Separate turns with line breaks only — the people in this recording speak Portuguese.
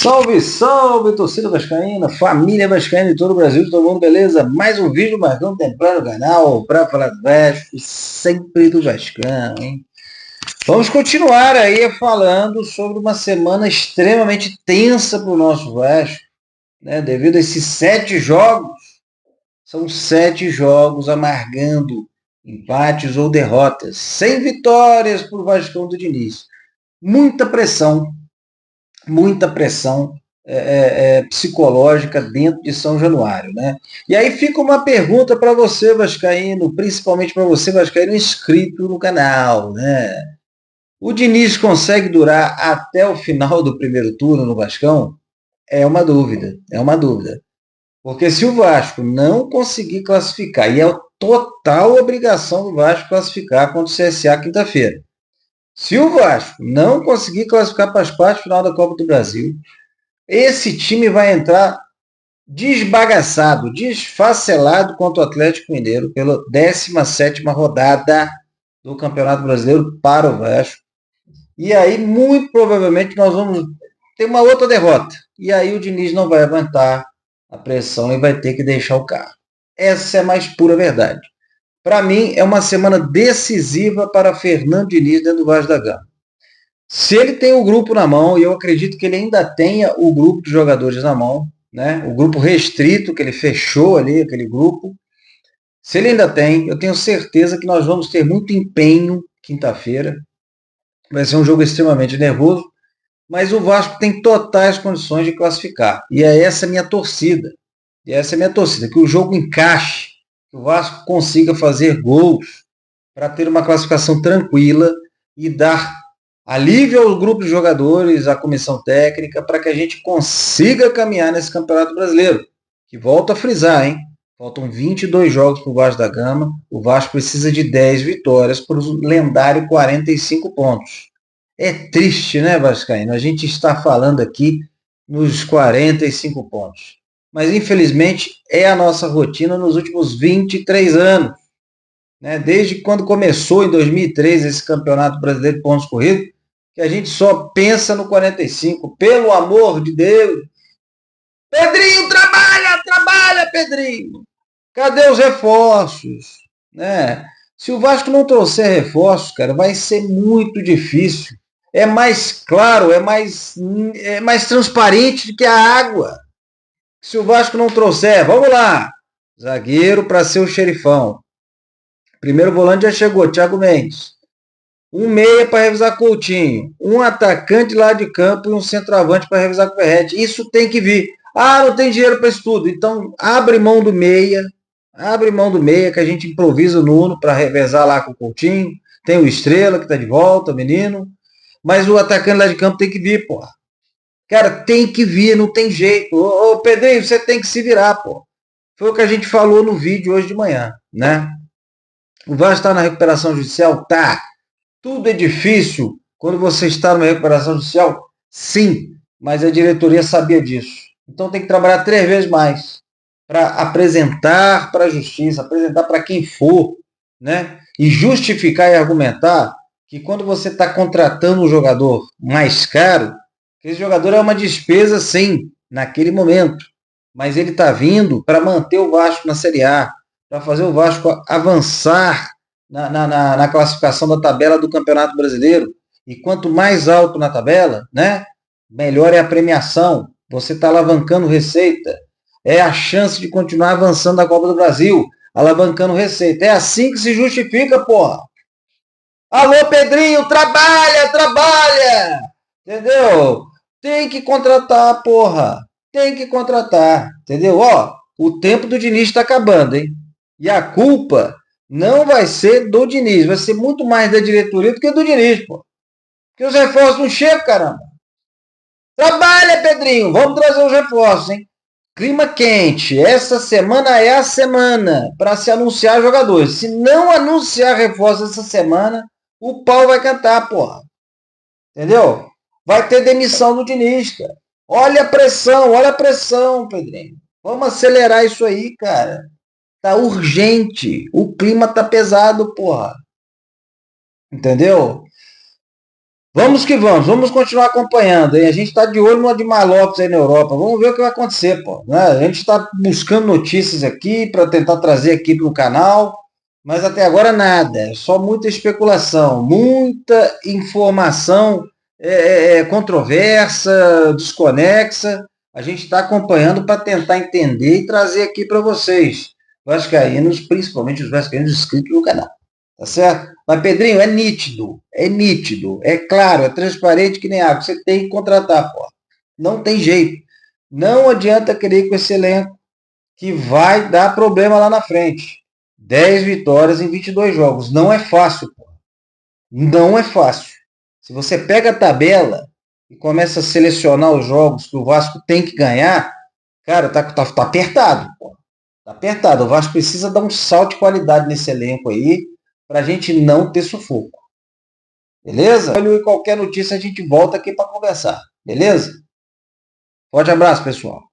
Salve, salve, torcida vascaína, família vascaína de todo o Brasil, todo mundo beleza? Mais um vídeo Marcão Templário no canal para falar do Vasco, sempre do Vascão, hein? Vamos continuar aí falando sobre uma semana extremamente tensa para o nosso Vasco, né? Devido a esses 7 jogos, são 7 jogos amargando empates ou derrotas, sem vitórias para o Vascão do Diniz. Muita pressão psicológica dentro de São Januário, né? E aí fica uma pergunta para você, vascaíno, principalmente para você, vascaíno, inscrito no canal, né? O Diniz consegue durar até o final do primeiro turno no Vascão? É uma dúvida. Porque se o Vasco não conseguir classificar, e é total obrigação do Vasco classificar contra o CSA quinta-feira, se o Vasco não conseguir classificar para as quartas de final da Copa do Brasil, esse time vai entrar desbagaçado, desfacelado contra o Atlético Mineiro pela 17ª rodada do Campeonato Brasileiro para o Vasco. E aí, muito provavelmente, nós vamos ter uma outra derrota. E aí o Diniz não vai aguentar a pressão e vai ter que deixar o carro. Essa é a mais pura verdade. Para mim, é uma semana decisiva para Fernando Diniz dentro do Vasco da Gama. Se ele tem o grupo na mão, e eu acredito que ele ainda tenha o grupo de jogadores na mão, né? O grupo restrito, que ele fechou ali, aquele grupo. Se ele ainda tem, eu tenho certeza que nós vamos ter muito empenho quinta-feira. Vai ser um jogo extremamente nervoso, mas o Vasco tem totais condições de classificar. E é essa a minha torcida. Que o jogo encaixe, que o Vasco consiga fazer gols para ter uma classificação tranquila e dar alívio ao grupo de jogadores, à comissão técnica, para que a gente consiga caminhar nesse Campeonato Brasileiro. Que volto a frisar, hein? Faltam 22 jogos para o Vasco da Gama. O Vasco precisa de 10 vitórias para o lendário 45 pontos. É triste, né, vascaíno? A gente está falando aqui nos 45 pontos. Mas, infelizmente, é a nossa rotina nos últimos 23 anos. Né? Desde quando começou, em 2003, esse Campeonato Brasileiro de Pontos Corridos, que a gente só pensa no 45. Pelo amor de Deus! Pedrinho, trabalha, Pedrinho! Cadê os reforços? Né? Se o Vasco não trouxer reforços, cara, vai ser muito difícil. É mais claro, é mais transparente do que a água. Se o Vasco não trouxer, vamos lá, zagueiro para ser o xerifão. Primeiro volante já chegou, Thiago Mendes. Um meia para revisar Coutinho. Um atacante lá de campo e um centroavante para revisar com o Verratti. Isso tem que vir. Ah, não tem dinheiro para isso tudo. Então, abre mão do meia, que a gente improvisa o Nuno para revezar lá com o Coutinho. Tem o Estrela, que está de volta, o menino. Mas o atacante lá de campo tem que vir, porra. Cara, tem que vir, não tem jeito. Ô, Pedrinho, você tem que se virar, pô. Foi o que a gente falou no vídeo hoje de manhã, né? O Vasco está na recuperação judicial? Tá. Tudo é difícil quando você está numa recuperação judicial? Sim, mas a diretoria sabia disso. Então tem que trabalhar 3 vezes mais para apresentar para a justiça, apresentar para quem for, né? E justificar e argumentar que quando você está contratando um jogador mais caro, esse jogador é uma despesa, sim, naquele momento. Mas ele está vindo para manter o Vasco na Série A, para fazer o Vasco avançar na classificação da tabela do Campeonato Brasileiro. E quanto mais alto na tabela, né, melhor é a premiação. Você está alavancando receita. É a chance de continuar avançando na Copa do Brasil, alavancando receita. É assim que se justifica, porra. Alô, Pedrinho, trabalha! Entendeu? Tem que contratar, porra. Tem que contratar, entendeu? Ó, o tempo do Diniz está acabando, hein? E a culpa não vai ser do Diniz, vai ser muito mais da diretoria do que do Diniz, pô. Porque os reforços não chegam, caramba. Trabalha, Pedrinho, vamos trazer os reforços, hein? Clima quente, essa semana é a semana para se anunciar jogadores. Se não anunciar reforços essa semana, o pau vai cantar, porra. Entendeu? Vai ter demissão do Diniz, cara. Olha a pressão, Pedrinho. Vamos acelerar isso aí, cara. Tá urgente. O clima tá pesado, porra. Entendeu? Vamos que vamos continuar acompanhando. Hein? A gente está de olho no Admar Lopes aí na Europa. Vamos ver o que vai acontecer, pô. Né? A gente está buscando notícias aqui para tentar trazer aqui para o canal, mas até agora nada. É só muita especulação, muita informação controversa, desconexa. A gente está acompanhando para tentar entender e trazer aqui para vocês, vascaínos, principalmente os vascaínos inscritos no canal. Tá certo? Mas, Pedrinho, é nítido, é claro, é transparente que nem água. Você tem que contratar, pô. Não tem jeito. Não adianta querer ir com esse elenco que vai dar problema lá na frente. 10 vitórias em 22 jogos. Não é fácil, pô. Não é fácil. Se você pega a tabela e começa a selecionar os jogos que o Vasco tem que ganhar, cara, tá apertado, pô. Tá apertado. O Vasco precisa dar um salto de qualidade nesse elenco aí para a gente não ter sufoco. Beleza? E qualquer notícia a gente volta aqui para conversar. Beleza? Forte abraço, pessoal.